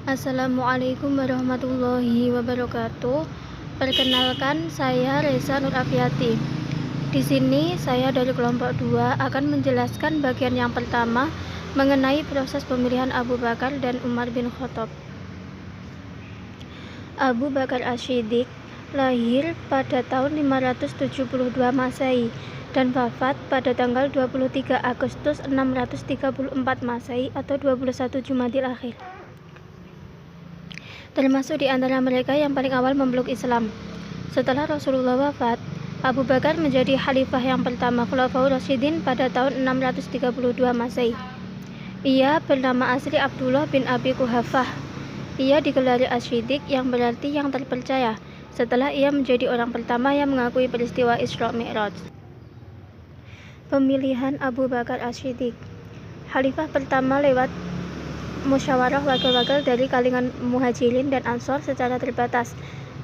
Assalamualaikum warahmatullahi wabarakatuh. Perkenalkan, saya Reza Nur Afiati. Di sini saya dari kelompok 2 akan menjelaskan bagian yang pertama mengenai proses pemilihan Abu Bakar dan Umar bin Khattab. Abu Bakar Asy-Syiddiq lahir pada tahun 572 Masehi dan wafat pada tanggal 23 Agustus 634 Masehi atau 21 Jumadil Akhir. Termasuk di antara mereka yang paling awal memeluk Islam. Setelah Rasulullah wafat, Abu Bakar menjadi khalifah yang pertama Khulafaur Rasyidin pada tahun 632 Masehi. Ia bernama asli Abdullah bin Abi Quhafah. Ia digelari Asy-Syiddiq yang berarti yang terpercaya, setelah ia menjadi orang pertama yang mengakui peristiwa Isra Mi'raj. Pemilihan Abu Bakar Asy-Syiddiq. Khalifah pertama lewat musyawarah wakil-wakil dari kalangan Muhajirin dan Ansor secara terbatas.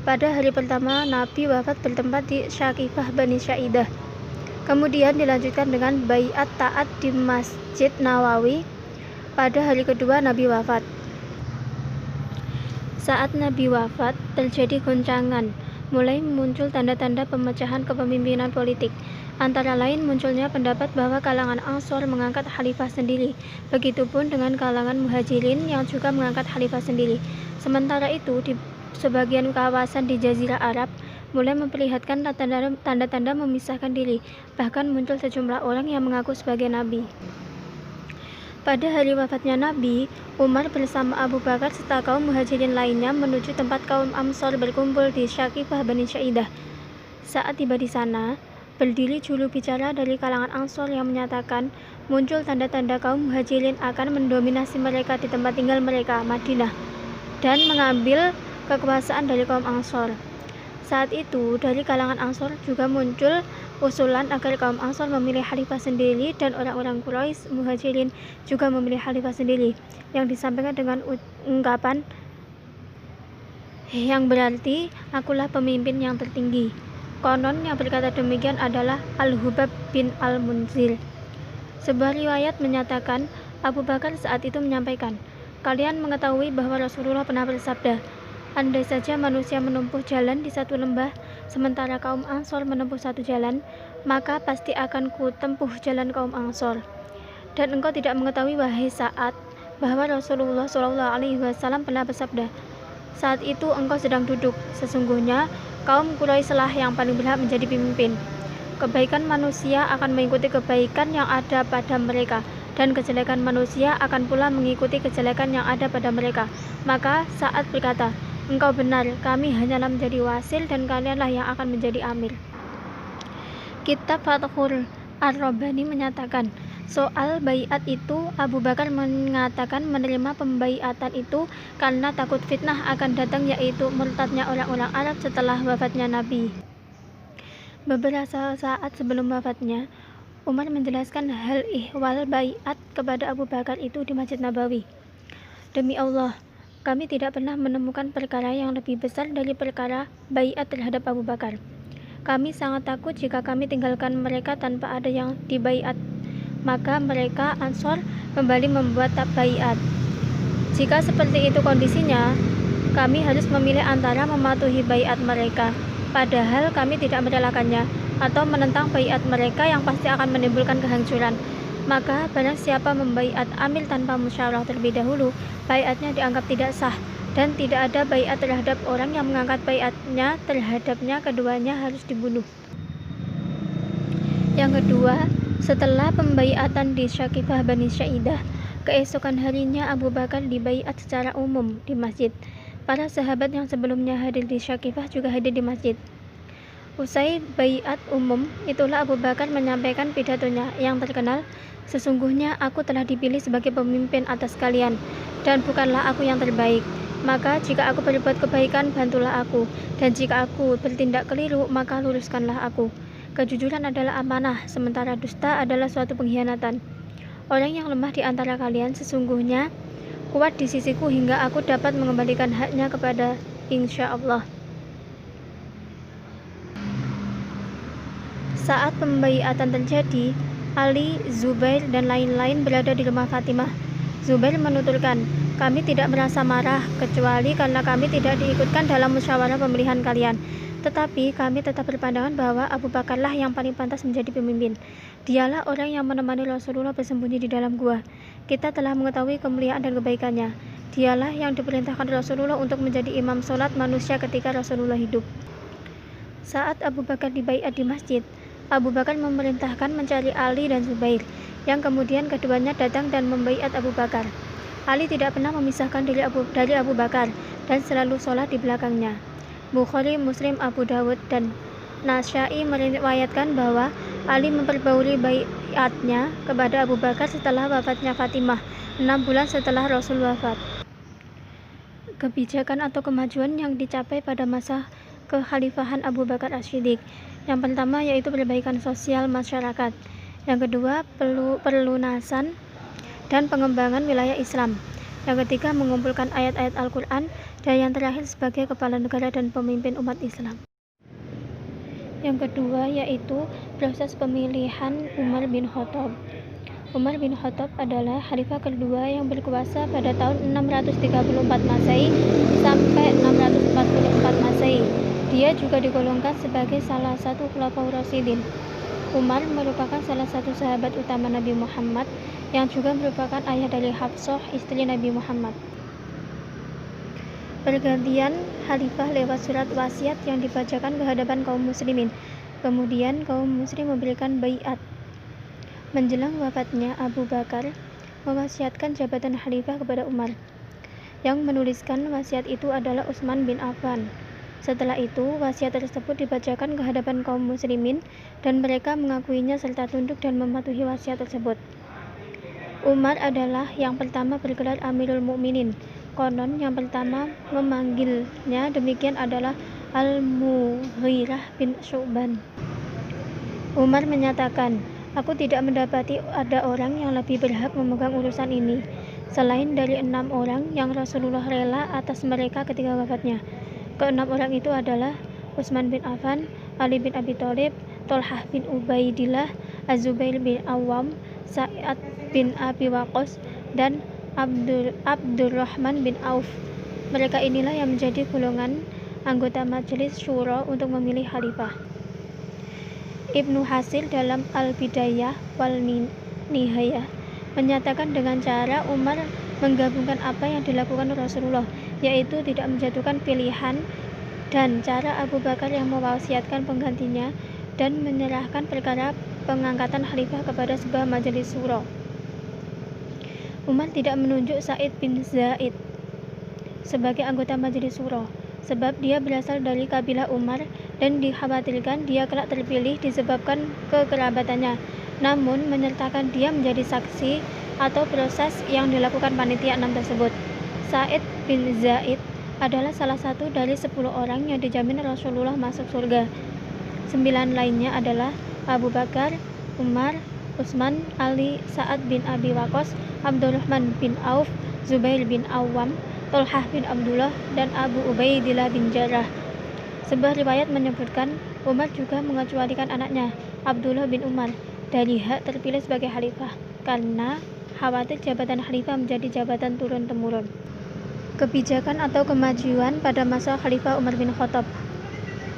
Pada hari pertama Nabi wafat bertempat di Syakifah Bani Saidah. Kemudian dilanjutkan dengan baiat taat di Masjid Nawawi pada hari kedua Nabi wafat. Saat Nabi wafat, terjadi goncangan, mulai muncul tanda-tanda pemecahan kepemimpinan politik. Antara lain munculnya pendapat bahwa kalangan Ansor mengangkat khalifah sendiri, begitupun dengan kalangan Muhajirin yang juga mengangkat khalifah sendiri. Sementara itu, di sebagian kawasan di Jazirah Arab mulai memperlihatkan tanda-tanda memisahkan diri, bahkan muncul sejumlah orang yang mengaku sebagai nabi. Pada hari wafatnya Nabi, Umar bersama Abu Bakar serta kaum Muhajirin lainnya menuju tempat kaum Ansor berkumpul di Syakifah Bani Saidah. Saat tiba di sana, berdiri juru bicara dari kalangan Ansor yang menyatakan muncul tanda-tanda kaum Muhajirin akan mendominasi mereka di tempat tinggal mereka, Madinah, dan mengambil kekuasaan dari kaum Ansor. Saat itu, dari kalangan Ansor juga muncul usulan agar kaum Ansor memilih khalifah sendiri dan orang-orang Quraisy Muhajirin juga memilih khalifah sendiri, yang disampaikan dengan ungkapan yang berarti akulah pemimpin yang tertinggi. Konon yang berkata demikian adalah Al-Hubab bin Al-Munzir. Sebuah riwayat menyatakan Abu Bakar saat itu menyampaikan, "Kalian mengetahui bahwa Rasulullah pernah bersabda, andai saja manusia menempuh jalan di satu lembah, sementara kaum Ansor menempuh satu jalan, maka pasti akan ku tempuh jalan kaum Ansor. Dan engkau tidak mengetahui wahai Sa'ad, bahwa Rasulullah SAW pernah bersabda, saat itu engkau sedang duduk, sesungguhnya kaum Quraisy lah yang paling berhak menjadi pemimpin. Kebaikan manusia akan mengikuti kebaikan yang ada pada mereka, dan kejelekan manusia akan pula mengikuti kejelekan yang ada pada mereka." Maka Sa'ad berkata, "Engkau benar, kami hanyalah menjadi wasil dan kalianlah yang akan menjadi amir." Kitab Fathul Ar-Rabbani menyatakan, soal baiat itu Abu Bakar mengatakan menerima pembaiatan itu karena takut fitnah akan datang, yaitu murtadnya orang-orang Arab setelah wafatnya Nabi. Beberapa saat sebelum wafatnya, Umar menjelaskan hal ihwal baiat kepada Abu Bakar itu di Masjid Nabawi. "Demi Allah, kami tidak pernah menemukan perkara yang lebih besar dari perkara baiat terhadap Abu Bakar. Kami sangat takut jika kami tinggalkan mereka tanpa ada yang dibaiat. Maka mereka Ansor kembali membuat baiat. Jika seperti itu kondisinya, kami harus memilih antara mematuhi baiat mereka, padahal kami tidak merelakannya, atau menentang baiat mereka yang pasti akan menimbulkan kehancuran. Maka barang siapa membaiat amir tanpa musyawarah terlebih dahulu, baiatnya dianggap tidak sah, dan tidak ada baiat terhadap orang yang mengangkat baiatnya terhadapnya, keduanya harus dibunuh." Yang kedua, setelah pembaiatan di Syakifah Bani Saidah, keesokan harinya Abu Bakar dibaiat secara umum di masjid. Para sahabat yang sebelumnya hadir di Syakifah juga hadir di masjid. Usai baiat umum, itulah Abu Bakar menyampaikan pidatonya yang terkenal, "Sesungguhnya aku telah dipilih sebagai pemimpin atas kalian, dan bukanlah aku yang terbaik. Maka jika aku berbuat kebaikan, bantulah aku, dan jika aku bertindak keliru, maka luruskanlah aku. Kejujuran adalah amanah, sementara dusta adalah suatu pengkhianatan. Orang yang lemah di antara kalian sesungguhnya kuat di sisiku hingga aku dapat mengembalikan haknya kepada insya Allah." Saat pembaiatan terjadi, Ali, Zubair, dan lain-lain berada di rumah Fatimah. Zubair menuturkan, kami tidak merasa marah kecuali karena kami tidak diikutkan dalam musyawarah pemilihan kalian. Tetapi kami tetap berpandangan bahwa Abu Bakarlah yang paling pantas menjadi pemimpin. Dialah orang yang menemani Rasulullah bersembunyi di dalam gua. Kita telah mengetahui kemuliaan dan kebaikannya. Dialah yang diperintahkan Rasulullah untuk menjadi imam sholat manusia ketika Rasulullah hidup. Saat Abu Bakar dibaiat di masjid, Abu Bakar memerintahkan mencari Ali dan Zubair, yang kemudian keduanya datang dan membaiat Abu Bakar. Ali tidak pernah memisahkan diri dari Abu Bakar dan selalu sholat di belakangnya. Bukhari, Muslim, Abu Dawud, dan Nasa'i meriwayatkan bahwa Ali memperbarui baiatnya kepada Abu Bakar setelah wafatnya Fatimah, 6 bulan setelah Rasul wafat. Kebijakan atau kemajuan yang dicapai pada masa kekhalifahan Abu Bakar As-Siddiq. Yang pertama yaitu perbaikan sosial masyarakat. Yang kedua, perlunasan dan pengembangan wilayah Islam. Yang ketiga, mengumpulkan ayat-ayat Al-Quran. Dan yang terakhir, sebagai kepala negara dan pemimpin umat Islam. Yang kedua yaitu proses pemilihan Umar bin Khattab. Umar bin Khattab adalah khalifah kedua yang berkuasa pada tahun 634 Masehi sampai 644 Masehi. Dia juga digolongkan sebagai salah satu khulafaur rasyidin. Umar merupakan salah satu sahabat utama Nabi Muhammad yang juga merupakan ayah dari Hafsah, istri Nabi Muhammad. Pergantian khalifah lewat surat wasiat yang dibacakan ke hadapan kaum muslimin. Kemudian kaum muslim memberikan baiat. Menjelang wafatnya, Abu Bakar mewasiatkan jabatan khalifah kepada Umar. Yang menuliskan wasiat itu adalah Utsman bin Affan. Setelah itu, wasiat tersebut dibacakan ke hadapan kaum muslimin dan mereka mengakuinya serta tunduk dan mematuhi wasiat tersebut. Umar adalah yang pertama bergelar Amirul Mukminin. Konon yang pertama memanggilnya demikian adalah Al-Mughirah bin Syu'ban. Umar menyatakan, aku tidak mendapati ada orang yang lebih berhak memegang urusan ini selain dari 6 orang yang Rasulullah rela atas mereka ketika wafatnya. Ke-6 orang itu adalah Utsman bin Affan, Ali bin Abi Thalib, Thalhah bin Ubaidillah, Az-Zubair bin Awwam, Sa'ad bin Abi Waqqas, dan Abdurrahman bin Auf. Mereka inilah yang menjadi golongan anggota Majelis Syuro untuk memilih khalifah. Ibnu Hasil dalam Al-Bidayah wal Nihayah menyatakan dengan cara Umar menggabungkan apa yang dilakukan Rasulullah, yaitu tidak menjatuhkan pilihan, dan cara Abu Bakar yang mewasiatkan penggantinya dan menyerahkan perkara pengangkatan khalifah kepada sebuah majelis syuro. Umar tidak menunjuk Sa'id bin Zaid sebagai anggota majelis syuro sebab dia berasal dari kabilah Umar dan dikhawatirkan dia kelak terpilih disebabkan kekerabatannya, namun menyertakan dia menjadi saksi atau proses yang dilakukan panitia 6 tersebut. Sa'id bin Zaid adalah salah satu dari 10 orang yang dijamin Rasulullah masuk surga. 9 lainnya adalah Abu Bakar, Umar, Utsman, Ali, Sa'ad bin Abi Waqqas, Abdurrahman bin Auf, Zubair bin Awwam, Thalhah bin Abdullah, dan Abu Ubaidillah bin Jarrah. Sebuah riwayat menyebutkan Umar juga mengecualikan anaknya, Abdullah bin Umar, dari hak terpilih sebagai khalifah karena khawatir jabatan khalifah menjadi jabatan turun-temurun. Kebijakan atau kemajuan pada masa Khalifah Umar bin Khattab.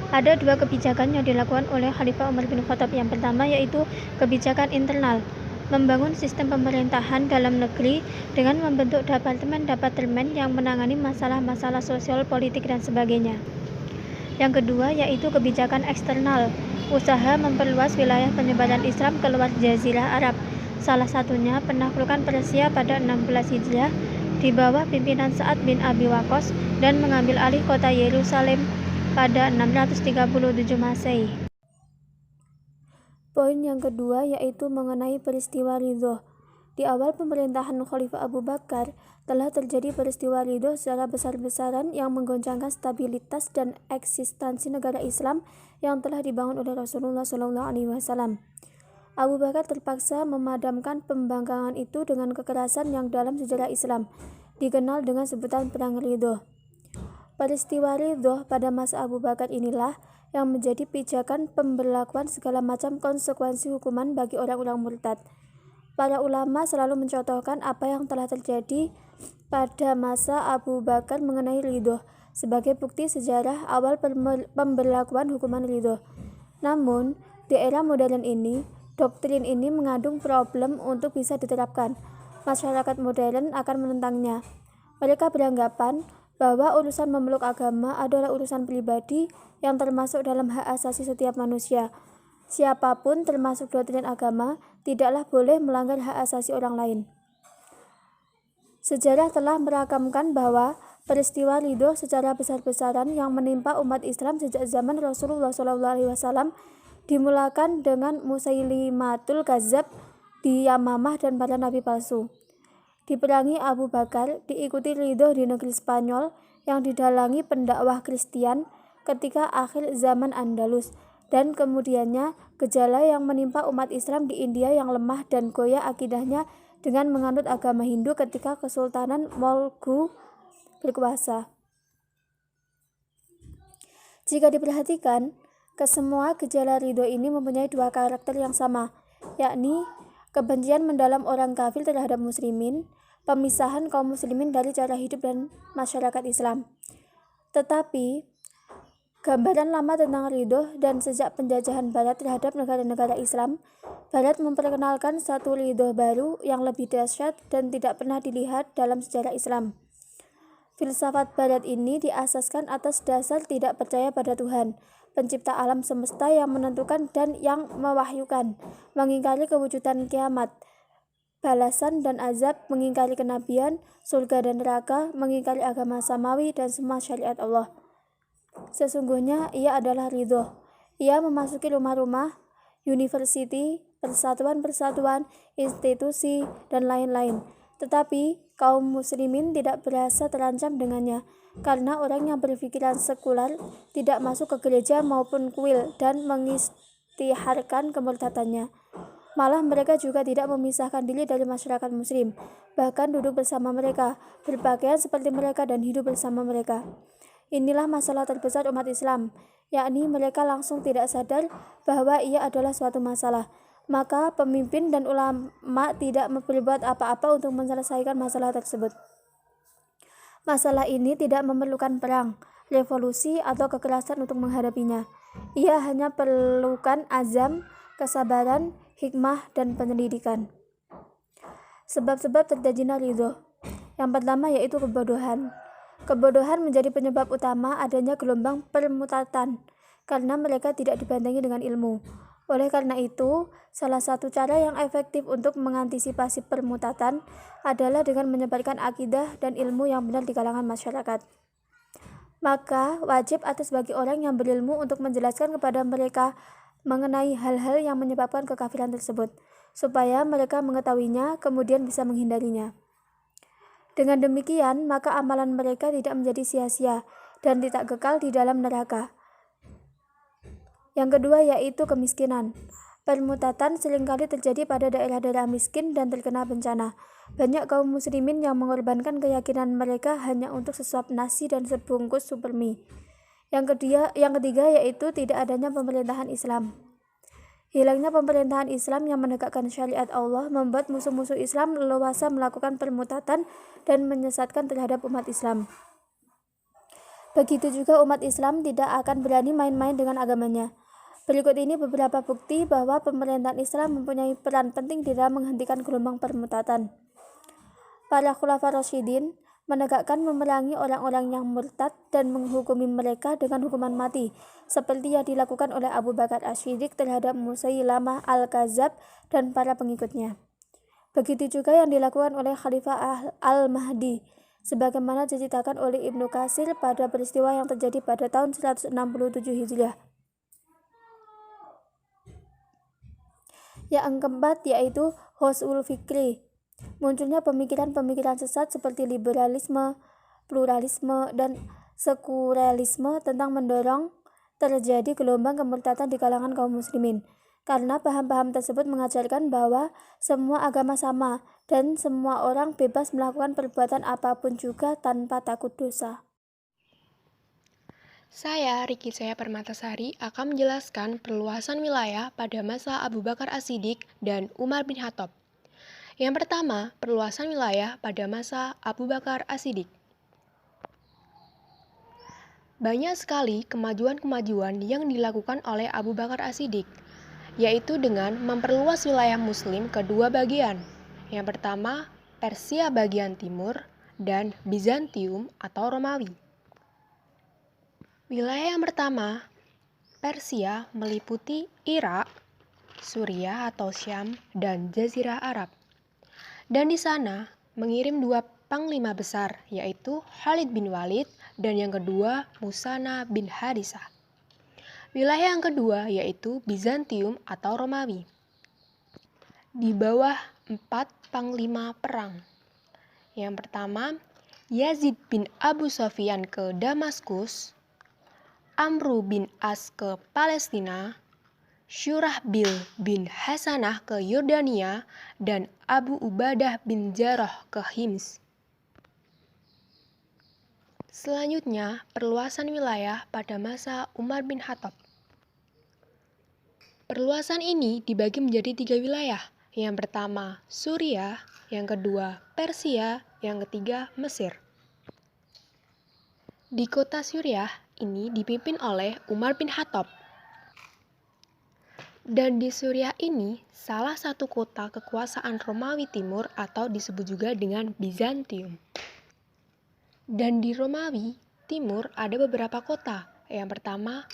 Ada 2 kebijakan yang dilakukan oleh Khalifah Umar bin Khattab. Yang pertama yaitu kebijakan internal, membangun sistem pemerintahan dalam negeri dengan membentuk departemen-departemen yang menangani masalah-masalah sosial, politik, dan sebagainya. Yang kedua yaitu kebijakan eksternal, usaha memperluas wilayah penyebaran Islam keluar Jazirah Arab. Salah satunya penaklukan Persia pada 16 Hijriah di bawah pimpinan Sa'ad bin Abi Waqqas dan mengambil alih kota Yerusalem pada 637 Masehi. Poin yang kedua yaitu mengenai peristiwa Ridho. Di awal pemerintahan Khalifah Abu Bakar telah terjadi peristiwa Ridho secara besar-besaran yang menggoncangkan stabilitas dan eksistensi negara Islam yang telah dibangun oleh Rasulullah SAW. Abu Bakar terpaksa memadamkan pembangkangan itu dengan kekerasan yang dalam sejarah Islam dikenal dengan sebutan Perang Ridho. Peristiwa Ridho pada masa Abu Bakar inilah yang menjadi pijakan pemberlakuan segala macam konsekuensi hukuman bagi orang-orang murtad. Para ulama selalu mencontohkan apa yang telah terjadi pada masa Abu Bakar mengenai ridho sebagai bukti sejarah awal pemberlakuan hukuman ridho. Namun, di era modern ini, doktrin ini mengandung problem untuk bisa diterapkan. Masyarakat modern akan menentangnya. Mereka beranggapan bahwa urusan memeluk agama adalah urusan pribadi yang termasuk dalam hak asasi setiap manusia. Siapapun termasuk doktrin agama tidaklah boleh melanggar hak asasi orang lain. Sejarah telah merakamkan bahwa peristiwa ridho secara besar-besaran yang menimpa umat Islam sejak zaman Rasulullah SAW dimulakan dengan Musailimatul Kadzab di Yamamah dan para nabi palsu. Diperangi Abu Bakar, diikuti ridho di negeri Spanyol yang didalangi pendakwah Kristen ketika akhir zaman Andalus, dan kemudiannya gejala yang menimpa umat Islam di India yang lemah dan goyah akidahnya dengan menganut agama Hindu ketika Kesultanan Molgu berkuasa. Jika diperhatikan, kesemua gejala ridho ini mempunyai dua karakter yang sama, yakni kebencian mendalam orang kafir terhadap muslimin, pemisahan kaum muslimin dari cara hidup dan masyarakat Islam. Tetapi, gambaran lama tentang ridho dan sejak penjajahan Barat terhadap negara-negara Islam, Barat memperkenalkan satu ridho baru yang lebih dahsyat dan tidak pernah dilihat dalam sejarah Islam. Filsafat Barat ini diasaskan atas dasar tidak percaya pada Tuhan, pencipta alam semesta yang menentukan dan yang mewahyukan, mengingkari kewujudan kiamat, balasan dan azab, mengingkari kenabian, surga dan neraka, mengingkari agama samawi dan semua syariat Allah. Sesungguhnya ia adalah ridho. Ia memasuki rumah-rumah, university, persatuan-persatuan, institusi, dan lain-lain. Tetapi kaum muslimin tidak berasa terancam dengannya, karena orang yang berpikiran sekular tidak masuk ke gereja maupun kuil dan mengistiharkan kemurtadannya. Malah mereka juga tidak memisahkan diri dari masyarakat muslim, bahkan duduk bersama mereka, berpakaian seperti mereka dan hidup bersama mereka. Inilah masalah terbesar umat Islam, yakni mereka langsung tidak sadar bahwa ia adalah suatu masalah. Maka pemimpin dan ulama tidak berbuat apa-apa untuk menyelesaikan masalah tersebut. Masalah ini tidak memerlukan perang, revolusi, atau kekerasan untuk menghadapinya. Ia hanya perlukan azam, kesabaran, hikmah, dan penyelidikan. Sebab-sebab terjadinya ridho. Yang pertama yaitu kebodohan. Kebodohan menjadi penyebab utama adanya gelombang permutatan, karena mereka tidak dibandengi dengan ilmu. Oleh karena itu, salah satu cara yang efektif untuk mengantisipasi permutatan adalah dengan menyebarkan akidah dan ilmu yang benar di kalangan masyarakat. Maka, wajib atas bagi orang yang berilmu untuk menjelaskan kepada mereka mengenai hal-hal yang menyebabkan kekafiran tersebut, supaya mereka mengetahuinya, kemudian bisa menghindarinya. Dengan demikian, maka amalan mereka tidak menjadi sia-sia dan tidak kekal di dalam neraka. Yang kedua yaitu kemiskinan. Permutatan seringkali terjadi pada daerah-daerah miskin dan terkena bencana. Banyak kaum muslimin yang mengorbankan keyakinan mereka hanya untuk sesuap nasi dan sebungkus super mie. Yang ketiga yaitu tidak adanya pemerintahan Islam. Hilangnya pemerintahan Islam yang menegakkan syariat Allah membuat musuh-musuh Islam leluasa melakukan permutatan dan menyesatkan terhadap umat Islam. Begitu juga umat Islam tidak akan berani main-main dengan agamanya. Berikut ini beberapa bukti bahwa pemerintahan Islam mempunyai peran penting di dalam menghentikan gelombang permutatan. Para khulafa Rasyidin menegakkan memerangi orang-orang yang murtad dan menghukumi mereka dengan hukuman mati, seperti yang dilakukan oleh Abu Bakar As-Siddiq terhadap Musailamah Al-Kadzab dan para pengikutnya. Begitu juga yang dilakukan oleh Khalifah Al-Mahdi, sebagaimana diceritakan oleh Ibnu Katsir pada peristiwa yang terjadi pada tahun 167 Hijriah. Yang keempat yaitu Husnul Fikri. Munculnya pemikiran-pemikiran sesat seperti liberalisme, pluralisme, dan sekulerisme tentang mendorong terjadi gelombang kemurtadan di kalangan kaum muslimin. Karena paham-paham tersebut mengajarkan bahwa semua agama sama dan semua orang bebas melakukan perbuatan apapun juga tanpa takut dosa. Saya, Riki Jaya Permatasari, akan menjelaskan perluasan wilayah pada masa Abu Bakar As-Siddiq dan Umar bin Khattab. Yang pertama, perluasan wilayah pada masa Abu Bakar As-Siddiq. Banyak sekali kemajuan-kemajuan yang dilakukan oleh Abu Bakar As-Siddiq, yaitu dengan memperluas wilayah Muslim ke dua bagian. Yang pertama, Persia bagian timur dan Bizantium atau Romawi. Wilayah yang pertama, Persia, meliputi Irak, Suriah atau Syam, dan Jazirah Arab. Dan di sana mengirim dua panglima besar, yaitu Khalid bin Walid dan yang kedua Musana bin Harisah. Wilayah yang kedua yaitu Bizantium atau Romawi. Di bawah 4 panglima perang. Yang pertama, Yazid bin Abu Sufyan ke Damaskus, Amru bin As ke Palestina, Syurahbil bin Hasanah ke Yordania, dan Abu Ubadah bin Jarrah ke Hims. Selanjutnya, perluasan wilayah pada masa Umar bin Khattab. Perluasan ini dibagi menjadi 3 wilayah. Yang pertama, Suriah, yang kedua, Persia, yang ketiga, Mesir. Di kota Suriah ini dipimpin oleh Umar bin Khattab. Dan di Suriah ini salah satu kota kekuasaan Romawi Timur atau disebut juga dengan Bizantium. Dan di Romawi Timur ada beberapa kota. Yang pertama,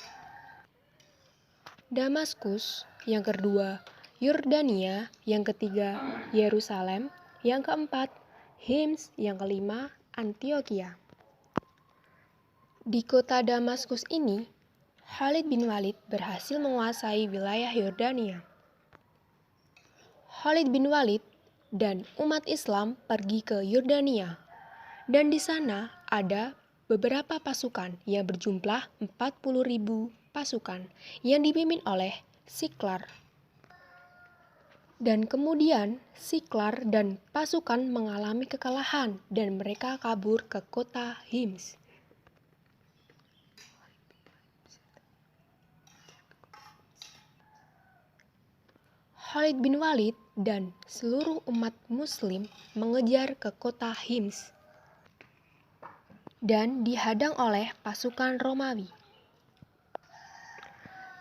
Damaskus, yang kedua, Yordania, yang ketiga, Yerusalem, yang keempat, Hims, yang kelima, Antioquia. Di kota Damaskus ini, Khalid bin Walid berhasil menguasai wilayah Yordania. Khalid bin Walid dan umat Islam pergi ke Yordania. Dan di sana ada beberapa pasukan yang berjumlah 40.000 pasukan yang dipimpin oleh Siklar. Dan kemudian Siklar dan pasukan mengalami kekalahan dan mereka kabur ke kota Hims. Khalid bin Walid dan seluruh umat muslim mengejar ke kota Hims dan dihadang oleh pasukan Romawi.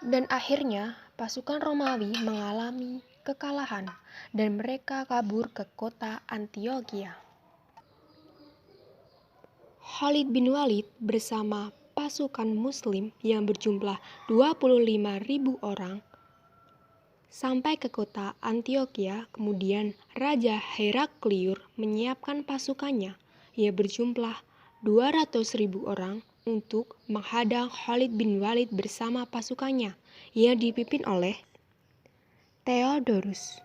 Dan akhirnya pasukan Romawi mengalami kekalahan dan mereka kabur ke kota Antioquia. Khalid bin Walid bersama pasukan muslim yang berjumlah 25.000 orang sampai ke kota Antioquia. Kemudian Raja Heraklius menyiapkan pasukannya yang berjumlah 200.000 orang untuk menghadang Khalid bin Walid bersama pasukannya yang dipimpin oleh Theodorus.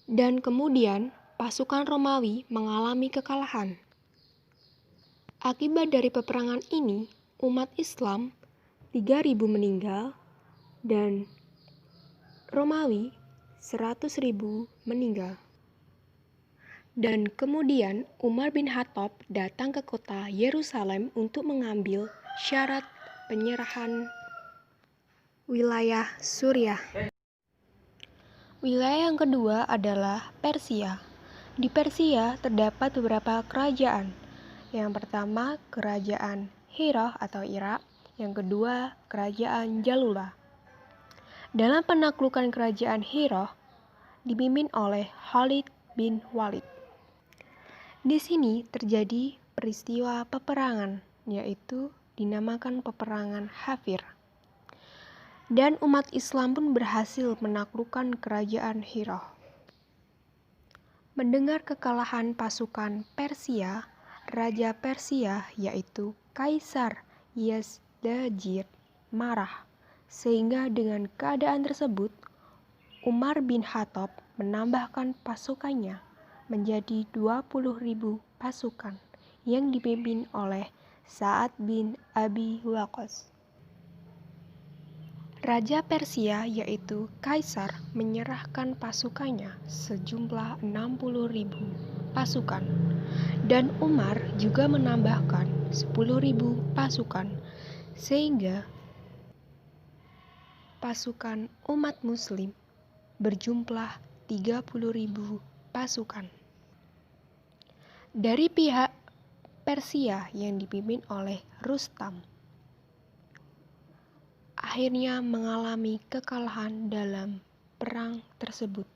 Dan kemudian pasukan Romawi mengalami kekalahan. Akibat dari peperangan ini, umat Islam 3.000 meninggal dan Romawi 100.000 meninggal. Dan kemudian Umar bin Khattab datang ke kota Yerusalem untuk mengambil syarat penyerahan wilayah Suriah. Wilayah yang kedua adalah Persia. Di Persia terdapat beberapa kerajaan. Yang pertama, kerajaan Hirah atau Irak. Yang kedua, kerajaan Jalula. Dalam penaklukan kerajaan Hirah dipimpin oleh Khalid bin Walid. Di sini terjadi peristiwa peperangan, yaitu dinamakan peperangan Hafir. Dan umat Islam pun berhasil menaklukkan kerajaan Hirah. Mendengar kekalahan pasukan Persia, Raja Persia yaitu Kaisar Yazdajir marah. Sehingga dengan keadaan tersebut, Umar bin Khattab menambahkan pasukannya menjadi 20.000 pasukan yang dipimpin oleh Sa'ad bin Abi Waqqas. Raja Persia yaitu Kaisar menyerahkan pasukannya sejumlah 60.000 pasukan dan Umar juga menambahkan 10.000 pasukan sehingga pasukan umat muslim berjumlah 30.000 pasukan. Dari pihak Persia yang dipimpin oleh Rustam, akhirnya mengalami kekalahan dalam perang tersebut.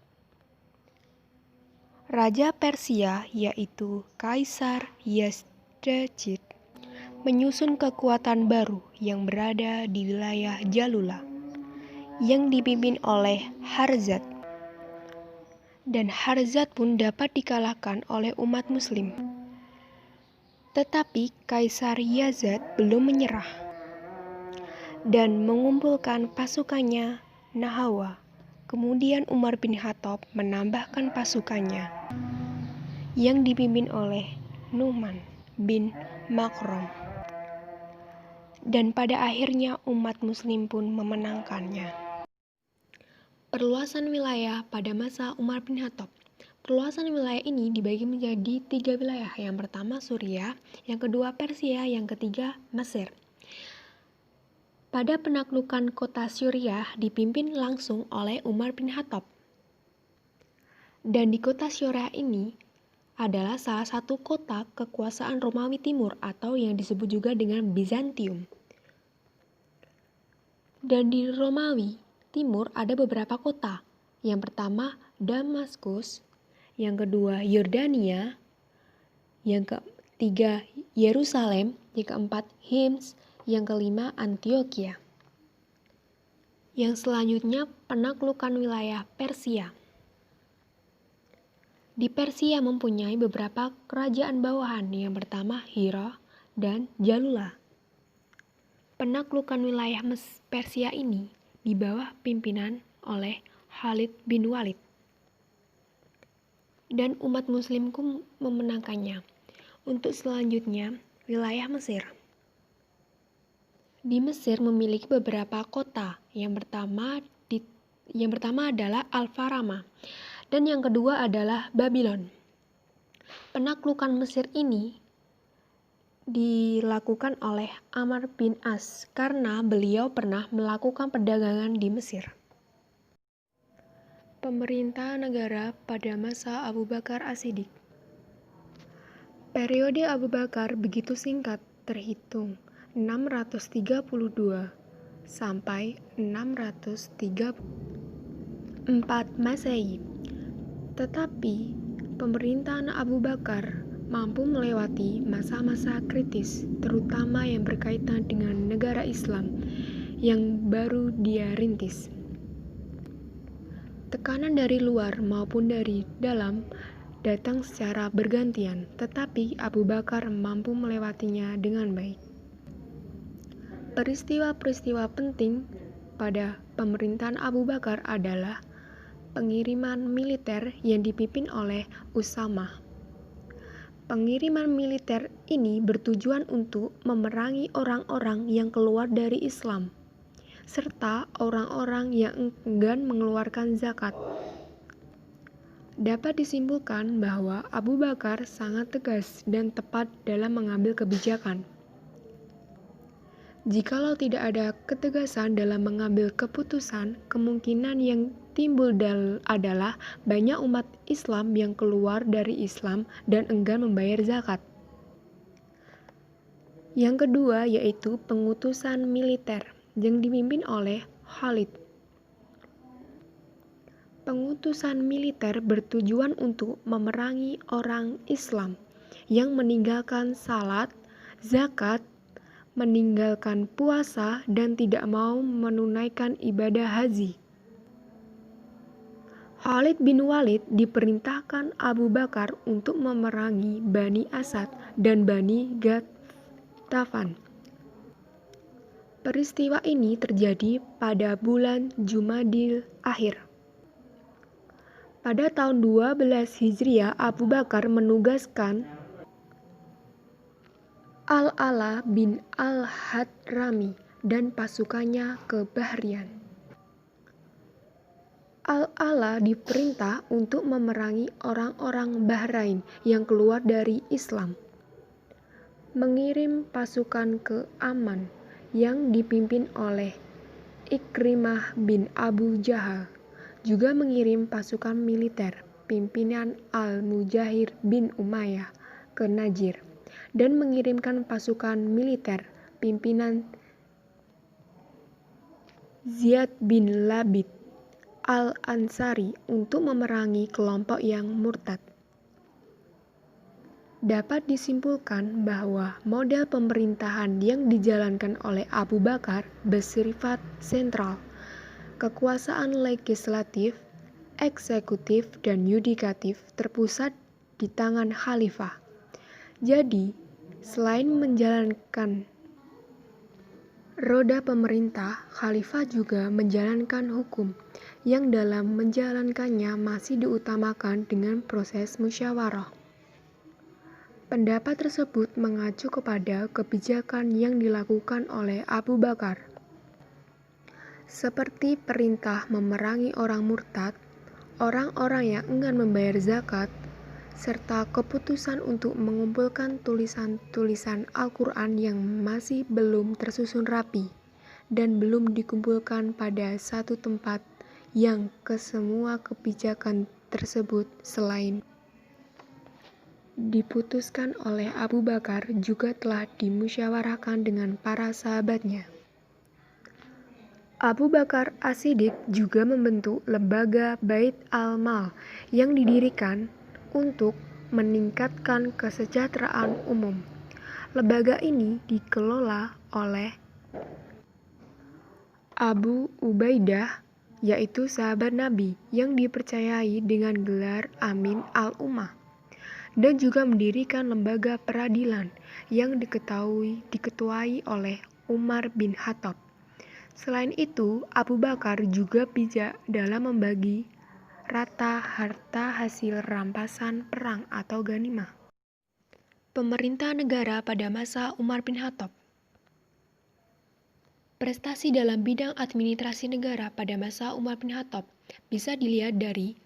Raja Persia yaitu Kaisar Yazdajid menyusun kekuatan baru yang berada di wilayah Jalula yang dipimpin oleh Harzad. Dan Harzad pun dapat dikalahkan oleh umat muslim. Tetapi Kaisar Yazid belum menyerah dan mengumpulkan pasukannya Nahawa. Kemudian Umar bin Khattab menambahkan pasukannya yang dipimpin oleh Nu'man bin Makrom. Dan pada akhirnya umat muslim pun memenangkannya. Perluasan wilayah pada masa Umar bin Khattab. Perluasan wilayah ini dibagi menjadi 3 wilayah. Yang pertama Suriah, yang kedua Persia, yang ketiga Mesir. Pada penaklukan kota Suriah dipimpin langsung oleh Umar bin Khattab. Dan di kota Suriah ini adalah salah satu kota kekuasaan Romawi Timur atau yang disebut juga dengan Bizantium. Dan di Romawi Timur ada beberapa kota. Yang pertama Damaskus, yang kedua Yordania, yang ketiga Yerusalem, yang keempat Hims, yang kelima Antioquia. Yang selanjutnya penaklukan wilayah Persia. Di Persia mempunyai beberapa kerajaan bawahan. Yang pertama Hira dan Jalula. Penaklukan wilayah Persia ini di bawah pimpinan oleh Khalid bin Walid. Dan umat muslim pun memenangkannya. Untuk selanjutnya, wilayah Mesir. Di Mesir memiliki beberapa kota. Yang pertama adalah Al-Farama dan yang kedua adalah Babylon. Penaklukan Mesir ini dilakukan oleh Amr bin As karena beliau pernah melakukan perdagangan di Mesir. Pemerintah negara pada masa Abu Bakar As-Siddiq. Periode Abu Bakar begitu singkat, terhitung 632 sampai 634 Masehi. Tetapi pemerintahan Abu Bakar mampu melewati masa-masa kritis, terutama yang berkaitan dengan negara Islam yang baru dia rintis. Tekanan dari luar maupun dari dalam datang secara bergantian, tetapi Abu Bakar mampu melewatinya dengan baik. Peristiwa-peristiwa penting pada pemerintahan Abu Bakar adalah pengiriman militer yang dipimpin oleh Usamah. Pengiriman militer ini bertujuan untuk memerangi orang-orang yang keluar dari Islam, serta orang-orang yang enggan mengeluarkan zakat. Dapat disimpulkan bahwa Abu Bakar sangat tegas dan tepat dalam mengambil kebijakan. Jikalau tidak ada ketegasan dalam mengambil keputusan, kemungkinan yang timbul adalah banyak umat Islam yang keluar dari Islam dan enggan membayar zakat. Yang kedua yaitu pengutusan militer yang dipimpin oleh Khalid. Pengutusan militer bertujuan untuk memerangi orang Islam yang meninggalkan salat, zakat, meninggalkan puasa, dan tidak mau menunaikan ibadah haji. Khalid bin Walid diperintahkan Abu Bakar untuk memerangi Bani Asad dan Bani Ghatafan. Peristiwa ini terjadi pada bulan Jumadil Akhir. Pada tahun 12 Hijriah, Abu Bakar menugaskan Al-Ala bin Al-Hadrami dan pasukannya ke Bahrian. Al-Ala diperintah untuk memerangi orang-orang Bahrain yang keluar dari Islam, mengirim pasukan ke Aman yang dipimpin oleh Ikrimah bin Abu Jahal, juga mengirim pasukan militer pimpinan Al-Mujahir bin Umayyah ke Najir dan mengirimkan pasukan militer pimpinan Ziyad bin Labid Al-Ansari untuk memerangi kelompok yang murtad. Dapat disimpulkan bahwa model pemerintahan yang dijalankan oleh Abu Bakar bersifat sentral. Kekuasaan legislatif, eksekutif, dan yudikatif terpusat di tangan khalifah. Jadi, selain menjalankan roda pemerintah, khalifah juga menjalankan hukum, yang dalam menjalankannya masih diutamakan dengan proses musyawarah. Pendapat tersebut mengacu kepada kebijakan yang dilakukan oleh Abu Bakar, seperti perintah memerangi orang murtad, orang-orang yang enggan membayar zakat, serta keputusan untuk mengumpulkan tulisan-tulisan Al-Quran yang masih belum tersusun rapi dan belum dikumpulkan pada satu tempat, yang kesemua kebijakan tersebut selain diputuskan oleh Abu Bakar juga telah dimusyawarahkan dengan para sahabatnya. Abu Bakar As-Siddiq juga membentuk lembaga Bait al-Mal yang didirikan untuk meningkatkan kesejahteraan umum. Lembaga ini dikelola oleh Abu Ubaidah, yaitu sahabat Nabi yang dipercayai dengan gelar Amin al-Ummah, dan juga mendirikan lembaga peradilan yang diketuai oleh Umar bin Khattab. Selain itu, Abu Bakar juga bijak dalam membagi rata harta hasil rampasan perang atau ghanimah. Pemerintah negara pada masa Umar bin Khattab. Prestasi dalam bidang administrasi negara pada masa Umar bin Khattab bisa dilihat dari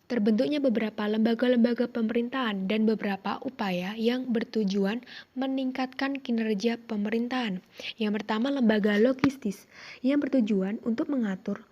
terbentuknya beberapa lembaga-lembaga pemerintahan dan beberapa upaya yang bertujuan meningkatkan kinerja pemerintahan. Yang pertama, lembaga logistis yang bertujuan untuk mengatur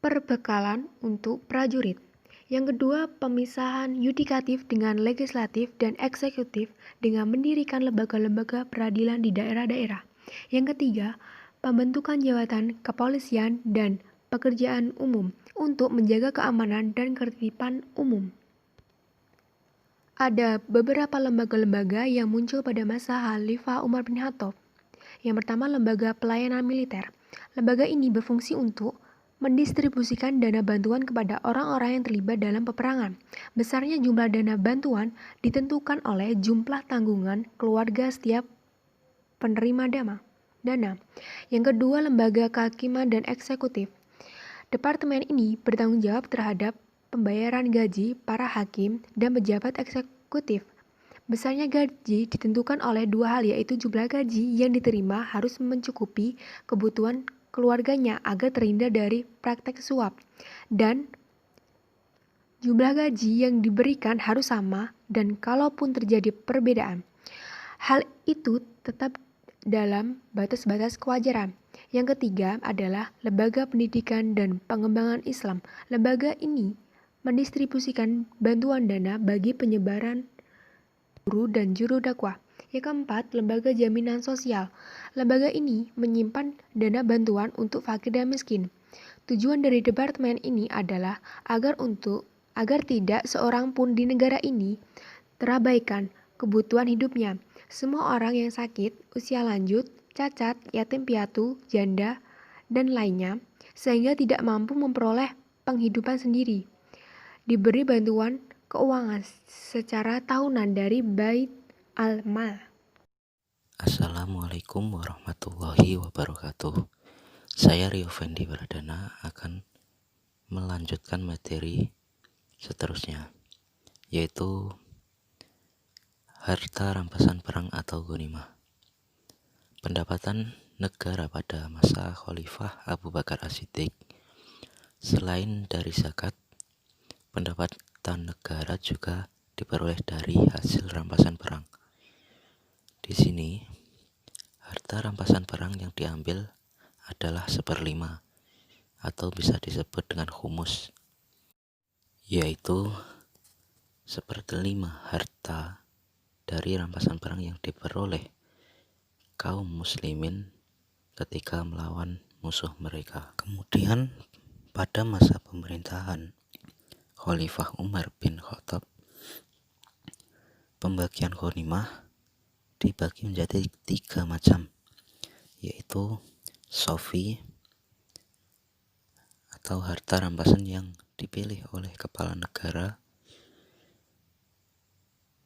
perbekalan untuk prajurit. Yang kedua, pemisahan yudikatif dengan legislatif dan eksekutif dengan mendirikan lembaga-lembaga peradilan di daerah-daerah. Yang ketiga, pembentukan jabatan kepolisian dan pekerjaan umum untuk menjaga keamanan dan ketertiban umum. Ada beberapa lembaga-lembaga yang muncul pada masa Khalifah Umar bin Khattab. Yang pertama, lembaga pelayanan militer. Lembaga ini berfungsi untuk mendistribusikan dana bantuan kepada orang-orang yang terlibat dalam peperangan. Besarnya jumlah dana bantuan ditentukan oleh jumlah tanggungan keluarga setiap penerima dana. Yang kedua, lembaga kehakiman dan eksekutif. Departemen ini bertanggung jawab terhadap pembayaran gaji para hakim dan pejabat eksekutif. Besarnya gaji ditentukan oleh dua hal, yaitu jumlah gaji yang diterima harus mencukupi kebutuhan keluarganya agar terhindar dari praktek suap, dan jumlah gaji yang diberikan harus sama, dan kalaupun terjadi perbedaan, hal itu tetap dalam batas-batas kewajaran. Yang ketiga adalah lembaga pendidikan dan pengembangan Islam. Lembaga ini mendistribusikan bantuan dana bagi penyebaran guru dan juru dakwah. Yang keempat, lembaga jaminan sosial. Lembaga ini menyimpan dana bantuan untuk fakir dan miskin. Tujuan dari departemen ini adalah agar tidak seorang pun di negara ini terabaikan kebutuhan hidupnya. Semua orang yang sakit, usia lanjut, cacat, yatim piatu, janda, dan lainnya, sehingga tidak mampu memperoleh penghidupan sendiri, diberi bantuan keuangan secara tahunan dari Bait al-Mal. Assalamualaikum warahmatullahi wabarakatuh. Saya Rio Fendi Pradana akan melanjutkan materi seterusnya, yaitu harta rampasan perang atau ghanimah. Pendapatan negara pada masa Khalifah Abu Bakar As-Siddiq, selain dari zakat, pendapatan negara juga diperoleh dari hasil rampasan perang. Di sini, harta rampasan perang yang diambil adalah 1/5 atau bisa disebut dengan humus, yaitu seperlima harta dari rampasan perang yang diperoleh kaum muslimin ketika melawan musuh mereka. Kemudian pada masa pemerintahan Khalifah Umar bin Khattab, pembagian ghanimah dibagi menjadi 3 macam, yaitu sofi atau harta rampasan yang dipilih oleh kepala negara,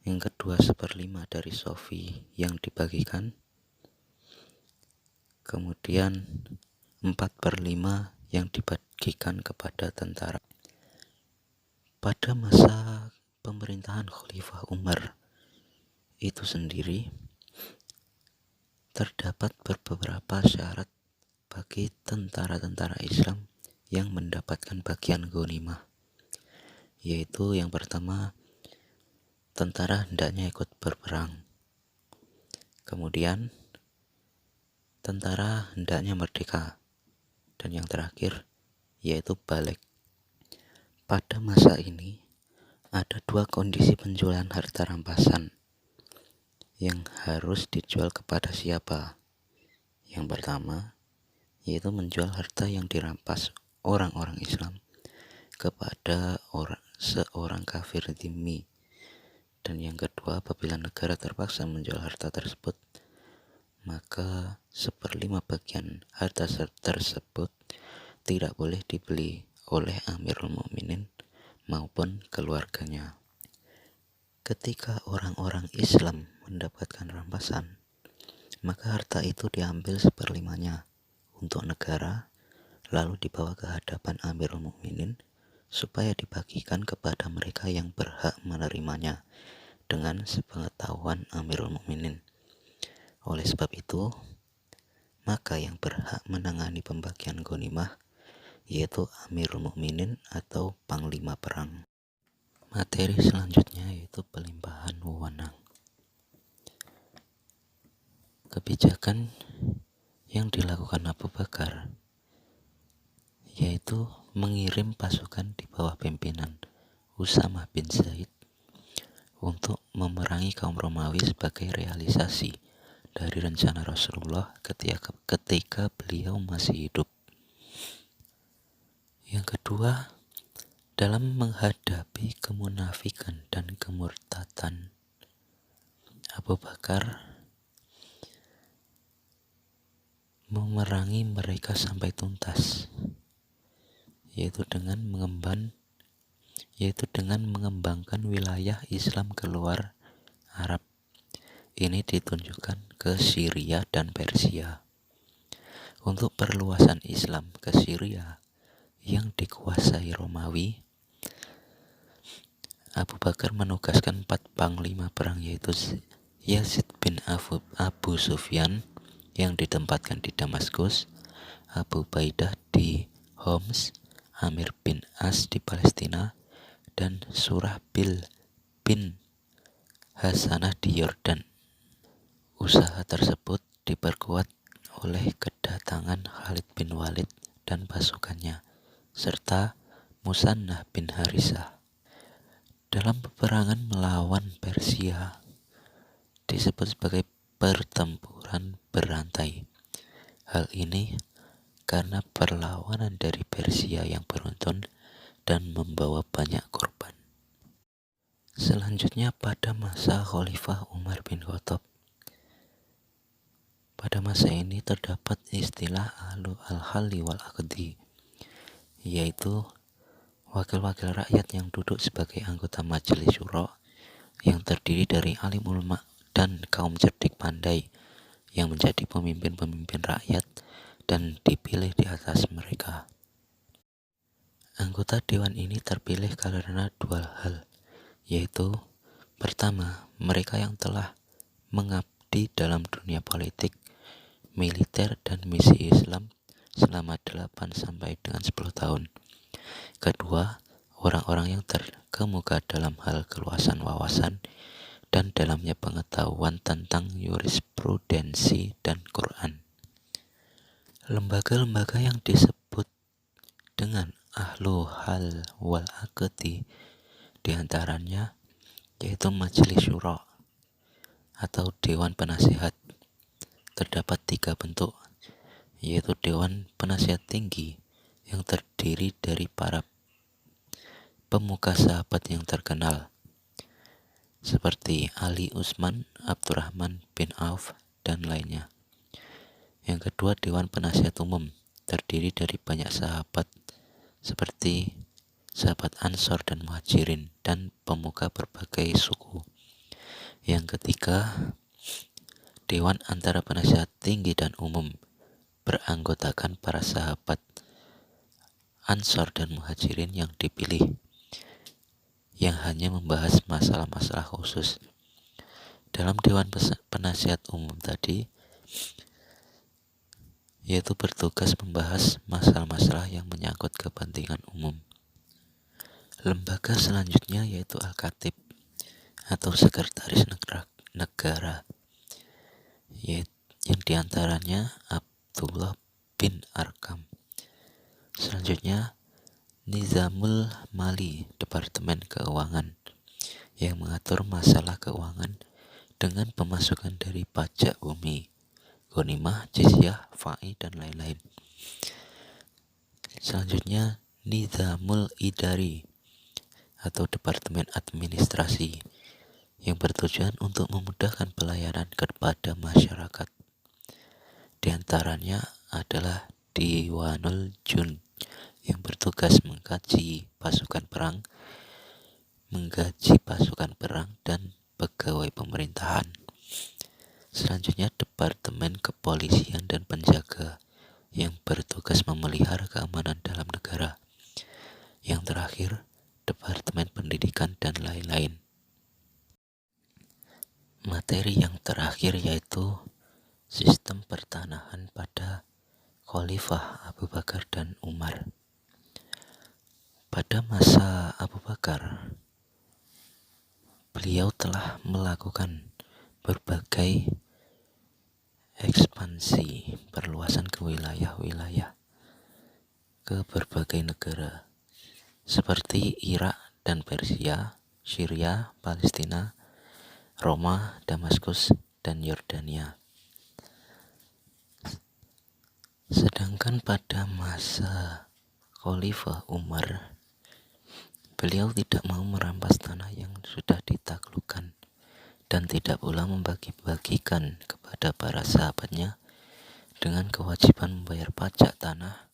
yang kedua 1/5 dari sofi yang dibagikan, kemudian 4/5 yang dibagikan kepada tentara. Pada masa pemerintahan Khalifah Umar itu sendiri terdapat beberapa syarat bagi tentara-tentara Islam yang mendapatkan bagian ghanimah, yaitu yang pertama, tentara hendaknya ikut berperang. Kemudian tentara hendaknya merdeka. Dan yang terakhir yaitu balik. Pada masa ini ada 2 kondisi penjualan harta rampasan yang harus dijual kepada siapa. Yang pertama yaitu menjual harta yang dirampas orang-orang Islam kepada seorang kafir dhimmi. Dan yang kedua, apabila negara terpaksa menjual harta tersebut, maka 1/5 bagian harta tersebut tidak boleh dibeli oleh Amirul Mukminin maupun keluarganya. Ketika orang-orang Islam mendapatkan rampasan, maka harta itu diambil 1/5-nya untuk negara, lalu dibawa ke hadapan Amirul Mukminin supaya dibagikan kepada mereka yang berhak menerimanya dengan sepengetahuan Amirul Mukminin. Oleh sebab itu, maka yang berhak menangani pembagian ghanimah yaitu Amirul Mukminin atau Panglima Perang. Materi selanjutnya yaitu pelimpahan wewenang. Kebijakan yang dilakukan Abu Bakar yaitu mengirim pasukan di bawah pimpinan Usamah bin Zaid untuk memerangi kaum Romawi sebagai realisasi dari rencana Rasulullah ketika beliau masih hidup. Yang kedua, dalam menghadapi kemunafikan dan kemurtatan, Abu Bakar memerangi mereka sampai tuntas, yaitu dengan mengembangkan wilayah Islam keluar Arab. Ini ditunjukkan ke Syria dan Persia. Untuk perluasan Islam ke Syria yang dikuasai Romawi, Abu Bakar menugaskan 4 panglima perang, yaitu Yazid bin Abu Sufyan yang ditempatkan di Damaskus, Abu Baidah di Homs, Amir bin As di Palestina, dan Surahbil bin Hasanah di Yordan. Usaha tersebut diperkuat oleh kedatangan Khalid bin Walid dan pasukannya, serta Musannah bin Harisah. Dalam peperangan melawan Persia disebut sebagai pertempuran berantai. Hal ini karena perlawanan dari Persia yang beruntun dan membawa banyak korban. Selanjutnya pada masa Khalifah Umar bin Khattab. Pada masa ini terdapat istilah al-halli wal aqdi, yaitu wakil-wakil rakyat yang duduk sebagai anggota majelis syuro yang terdiri dari alim ulama dan kaum cerdik pandai yang menjadi pemimpin-pemimpin rakyat dan dipilih di atas mereka. Anggota dewan ini terpilih karena 2 hal, yaitu pertama, mereka yang telah mengabdi dalam dunia politik, militer, dan misi Islam selama 8 sampai dengan 10 tahun. Kedua, orang-orang yang terkemuka dalam hal keluasan wawasan dan dalamnya pengetahuan tentang jurisprudensi dan Quran. Lembaga-lembaga yang disebut dengan ahlu hal wal akdi, diantaranya yaitu majelis syuro atau dewan penasihat. Terdapat 3 bentuk, yaitu dewan penasihat tinggi yang terdiri dari para pemuka sahabat yang terkenal seperti Ali Utsman, Abdurrahman bin Auf, dan lainnya. Yang kedua, dewan penasihat umum, terdiri dari banyak sahabat seperti sahabat Ansor dan Muhajirin dan pemuka berbagai suku. Yang ketiga, dewan antara penasihat tinggi dan umum, beranggotakan para sahabat Ansor dan Muhajirin yang dipilih, yang hanya membahas masalah-masalah khusus. Dalam dewan penasihat umum tadi, yaitu bertugas membahas masalah-masalah yang menyangkut kepentingan umum. Lembaga selanjutnya yaitu Al-Khatib atau Sekretaris Negara, yang diantaranya Abdullah bin Arkam. Selanjutnya Nizamul Mali, Departemen Keuangan, yang mengatur masalah keuangan dengan pemasukan dari pajak bumi, ghanimah, jizyah, fa'i, dan lain-lain. Selanjutnya Nizamul Idari atau Departemen Administrasi, yang bertujuan untuk memudahkan pelayanan kepada masyarakat. Di antaranya adalah Diwanul Jun, yang bertugas menggaji pasukan perang, dan pegawai pemerintahan. Selanjutnya Departemen Kepolisian dan Penjaga, yang bertugas memelihara keamanan dalam negara. Yang terakhir, Departemen Pendidikan dan lain-lain. Materi yang terakhir yaitu sistem pertanahan pada Khalifah Abu Bakar dan Umar. Pada masa Abu Bakar, beliau telah melakukan berbagai ekspansi perluasan ke wilayah-wilayah, ke berbagai negara seperti Irak dan Persia, Syria, Palestina, Roma, Damaskus, dan Yordania. Sedangkan pada masa Khalifah Umar, beliau tidak mau merampas tanah yang sudah ditaklukkan dan tidak pula membagi-bagikan kepada para sahabatnya dengan kewajiban membayar pajak tanah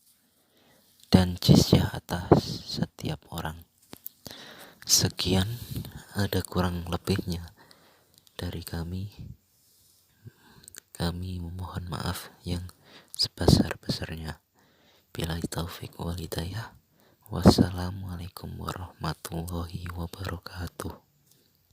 dan jizyah atas setiap orang. Sekian, ada kurang lebihnya dari kami. Kami memohon maaf yang sebesar-besarnya. Billahi taufik wal hidayah. Wassalamualaikum warahmatullahi wabarakatuh.